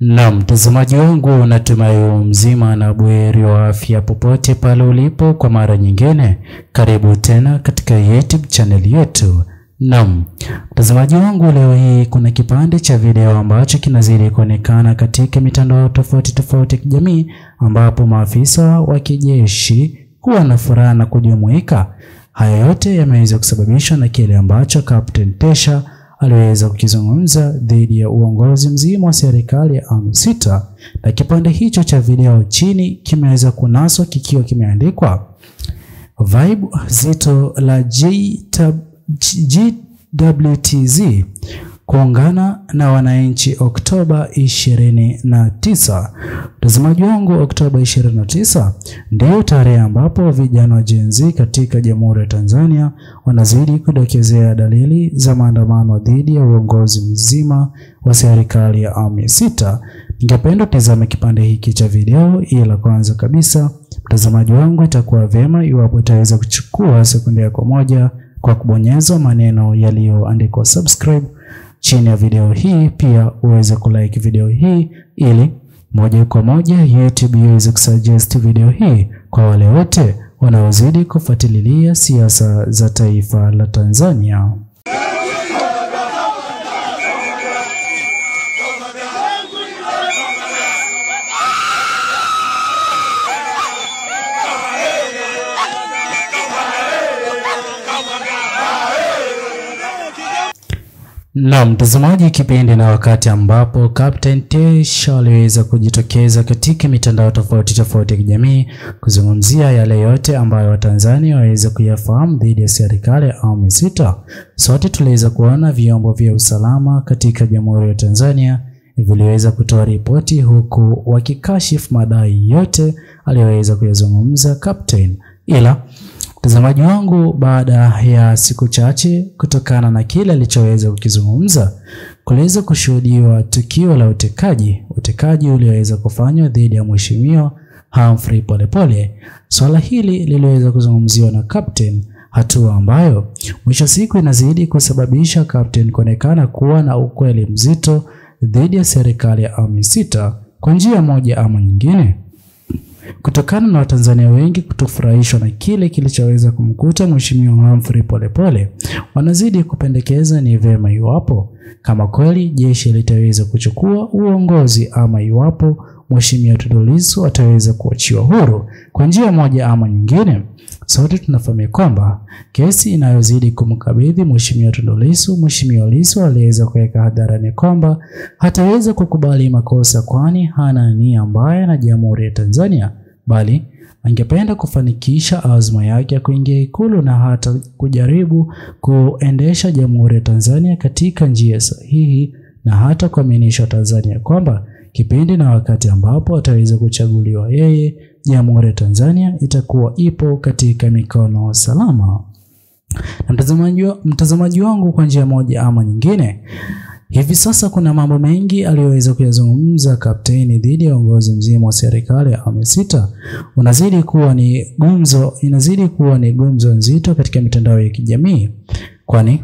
Na mtazamaji wangu, natumai mzima na buheri wa afya popote pale ulipo. Kwa mara nyingine karibu tena katika YouTube channel yetu. Naam, mtazamaji wangu, leo hii kuna kipande cha video ambacho kinazidi kuonekana katika mitandao tofauti ya kijamii, ambapo maafisa wa kijeshi huwa na furaha na kujumuika. Haya yote yameweza kusababishwa na kile ambacho Captain Tesha aliweza kukizungumza dhidi ya uongozi mzima wa serikali ya awamu sita. Na kipande hicho cha video chini kimeweza kunaswa kikiwa kimeandikwa vibe zito la JWTZ kuungana na wananchi Oktoba 29. Mtazamaji wangu, Oktoba 29 ndio tarehe ambapo vijana wa Gen Z katika Jamhuri ya Tanzania wanazidi kudokezea dalili za maandamano dhidi ya uongozi mzima wa serikali ya awamu sita. Ningependa tazama kipande hiki cha video, ila kwanza kabisa mtazamaji wangu, itakuwa vyema iwapo utaweza kuchukua sekunde yako moja kwa kubonyeza maneno yaliyoandikwa subscribe chini ya video hii. Pia uweze kulike video hii ili moja kwa moja YouTube iweze kusuggest video hii kwa wale wote wanaozidi kufuatilia siasa za taifa la Tanzania. Na mtazamaji, kipindi na wakati ambapo Captain Tesha aliweza kujitokeza katika mitandao tofauti ya kijamii kuzungumzia yale yote ambayo Watanzania waweza kuyafahamu dhidi ya serikali ya awamu sita. Sote tuliweza kuona vyombo vya usalama katika Jamhuri ya Tanzania viliweza kutoa ripoti huku wakikashifu madai yote aliyoweza kuyazungumza Captain. Ila mtazamaji wangu, baada ya siku chache kutokana na kile alichoweza kukizungumza, kuliweza kushuhudiwa tukio la utekaji ulioweza kufanywa dhidi ya Mheshimiwa Humphrey Polepole. Swala hili liliweza kuzungumziwa na Captain, hatua ambayo mwisho siku inazidi kusababisha Captain kuonekana kuwa na ukweli mzito dhidi ya serikali ya awamu sita kwa njia moja ama nyingine. Kutokana na Watanzania wengi kutofurahishwa na kile kilichoweza kumkuta Mheshimiwa Humphrey Polepole, wanazidi kupendekeza ni vema iwapo kama kweli jeshi litaweza kuchukua uongozi ama iwapo Mheshimiwa Tundu Lissu ataweza kuachiwa huru kwa njia moja ama nyingine. Sote tunafahamu kwamba kesi inayozidi kumkabidhi Mheshimiwa Tundu Lissu, Mheshimiwa Lissu aliweza kuweka hadharani kwamba hataweza kukubali makosa, kwani hana nia mbaya na Jamhuri ya Tanzania, bali angependa kufanikisha azma yake ya kuingia Ikulu na hata kujaribu kuendesha Jamhuri ya Tanzania katika njia sahihi, na hata kuaminisha Tanzania kwamba kipindi na wakati ambapo ataweza kuchaguliwa yeye, Jamhuri ya Tanzania itakuwa ipo katika mikono salama. Na mtazamaji wangu, kwa njia moja ama nyingine, hivi sasa kuna mambo mengi aliyoweza kuyazungumza Captain dhidi ya uongozi mzima wa serikali ya awamu sita. Inazidi kuwa ni gumzo nzito katika mitandao ya kijamii, kwani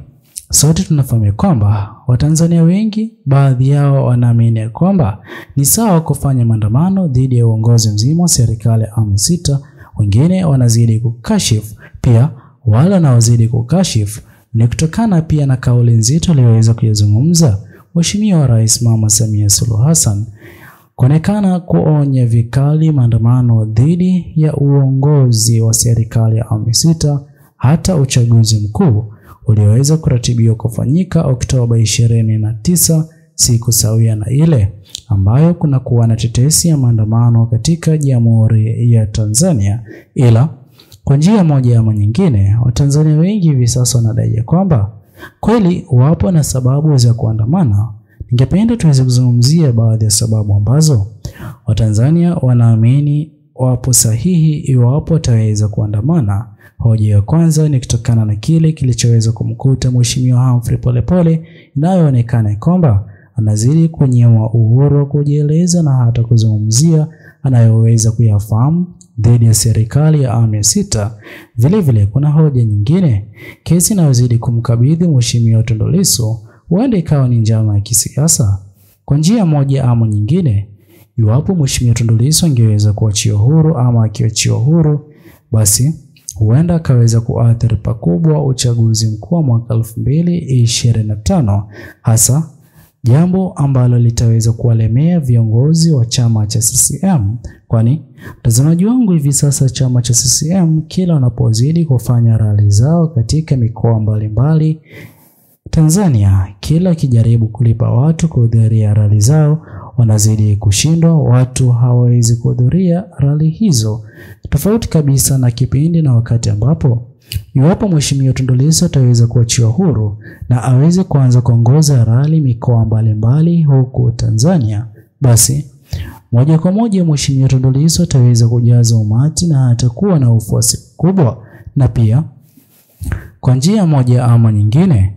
sote tunafahamu kwamba Watanzania wengi, baadhi yao wanaamini kwamba ni sawa kufanya maandamano dhidi ya uongozi mzima wa serikali ya awamu sita. Wengine wanazidi kukashifu. Pia wale wanaozidi kukashifu ni kutokana pia na kauli nzito aliyoweza kuyazungumza Mheshimiwa Rais Mama Samia Suluhu Hassan, kuonekana kuonya vikali maandamano dhidi ya uongozi wa serikali ya awamu sita, hata uchaguzi mkuu ulioweza kuratibiwa kufanyika Oktoba 29, siku sawia na ile ambayo kuna kuwa na tetesi ya maandamano katika Jamhuri ya Tanzania. Ila kwa njia moja ama nyingine, Watanzania wengi hivi sasa wanadai kwamba kweli wapo na sababu za kuandamana. Ningependa tuweze kuzungumzia baadhi ya sababu ambazo Watanzania wanaamini wapo sahihi iwapo wataweza kuandamana. Hoja ya kwanza ni kutokana na kile kilichoweza kumkuta Mheshimiwa Humphrey Polepole, inayoonekana kwamba anazidi kunyimwa uhuru wa kujieleza na hata kuzungumzia anayoweza kuyafahamu dhidi ya serikali ya awamu sita. Vile kuna hoja nyingine, kesi inayozidi kumkabidhi Mheshimiwa Tundu Lissu huenda ikawa ni njama ya kisiasa. Kwa njia moja ama nyingine, iwapo Mheshimiwa Tundu Lissu angeweza kuachiwa huru ama akiachiwa huru, basi huenda akaweza kuathiri pakubwa uchaguzi mkuu wa mwaka 2025, hasa jambo ambalo litaweza kuwalemea viongozi wa chama cha CCM, kwani mtazamaji wangu, hivi sasa chama cha CCM kila wanapozidi kufanya rali zao katika mikoa mbalimbali Tanzania, kila kijaribu kulipa watu kuhudhuria rali zao, wanazidi kushindwa, watu hawawezi kuhudhuria rali hizo. Tofauti kabisa na kipindi na wakati ambapo iwapo Mheshimiwa Tundu Lissu ataweza kuachiwa huru na aweze kuanza kuongoza rali mikoa mbalimbali huku Tanzania, basi moja kwa moja Mheshimiwa Tundu Lissu ataweza kujaza umati na atakuwa na ufuasi mkubwa. Na pia kwa njia moja ama nyingine,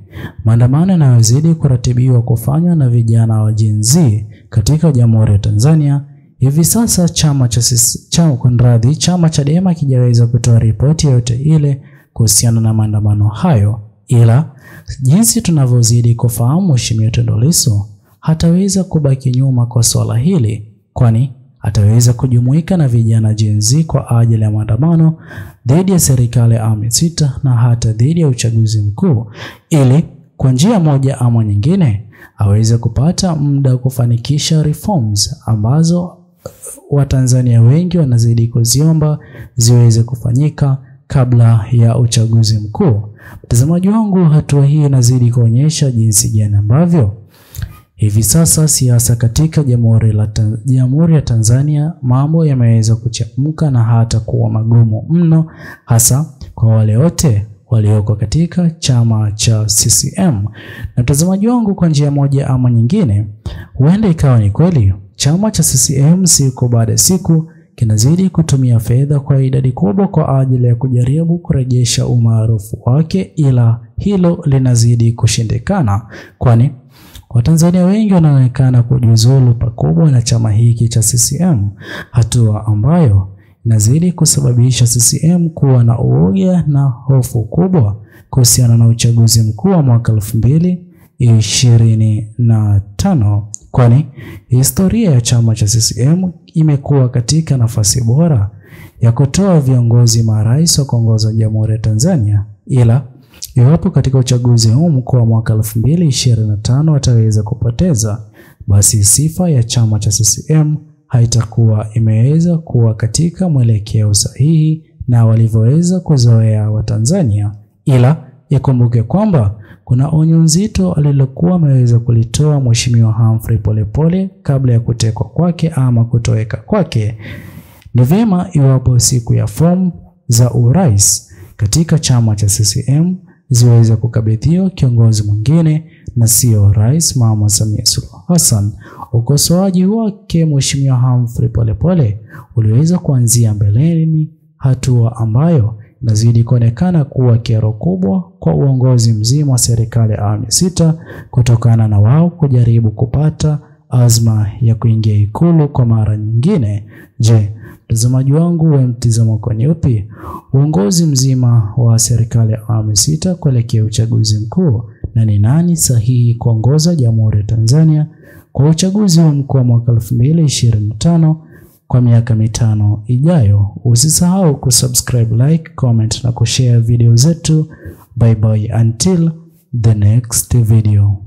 maandamano yanayozidi kuratibiwa kufanywa na vijana wa Gen Z katika Jamhuri ya Tanzania, hivi sasa chama Chadema kijaweza kutoa ripoti yote ile kuhusiana na maandamano hayo, ila jinsi tunavyozidi kufahamu, Mheshimiwa Tundu Lissu hataweza kubaki nyuma kwa swala hili, kwani ataweza kujumuika na vijana Gen Z kwa ajili ya maandamano dhidi ya serikali ya awamu ya sita na hata dhidi ya uchaguzi mkuu, ili kwa njia moja ama nyingine aweze kupata muda kufanikisha reforms ambazo Watanzania wengi wanazidi kuziomba ziweze kufanyika kabla ya uchaguzi mkuu. Mtazamaji wangu, hatua hii inazidi kuonyesha jinsi gani ambavyo hivi sasa siasa katika Jamhuri ya Tanzania mambo yameweza kuchemka na hata kuwa magumu mno, hasa kwa wale wote walioko katika chama cha CCM. Na mtazamaji wangu, kwa njia moja ama nyingine, huenda ikawa ni kweli chama cha CCM siku baada ya siku kinazidi kutumia fedha kwa idadi kubwa kwa ajili ya kujaribu kurejesha umaarufu wake, ila hilo linazidi kushindikana, kwani Watanzania wengi wanaonekana kujiuzulu pakubwa na chama hiki cha CCM, hatua ambayo inazidi kusababisha CCM kuwa na uoga na hofu kubwa kuhusiana na uchaguzi mkuu wa mwaka 2025, kwani historia ya chama cha CCM imekuwa katika nafasi bora ya kutoa viongozi marais wa kuongoza Jamhuri ya Tanzania, ila iwapo katika uchaguzi huu mkuu wa mwaka 2025 wataweza kupoteza, basi sifa ya chama cha CCM haitakuwa imeweza kuwa katika mwelekeo sahihi na walivyoweza kuzoea Watanzania. Ila ikumbuke kwamba kuna onyo nzito alilokuwa ameweza kulitoa Mheshimiwa Humphrey Polepole kabla ya kutekwa kwake ama kutoweka kwake. Ni vyema iwapo siku ya fomu za urais katika chama cha CCM ziweze kukabidhiwa kiongozi mwingine na sio Rais Mama Samia Suluhu Hassan. Ukosoaji wake Mheshimiwa Humphrey Polepole uliweza kuanzia mbeleni, hatua ambayo inazidi kuonekana kuwa kero kubwa kwa uongozi mzima wa serikali ya awamu ya sita, kutokana na wao kujaribu kupata azma ya kuingia Ikulu kwa mara nyingine. Je, mtazamaji wangu, wewe mtazamo wako ni upi? Uongozi mzima wa serikali ya awamu ya sita kuelekea uchaguzi mkuu, na ni nani sahihi kuongoza Jamhuri ya Tanzania kwa uchaguzi wa mkuu wa mwaka 2025 kwa miaka 5 ijayo? Usisahau kusubscribe, like, comment na kushare video zetu. Bye bye until the next video.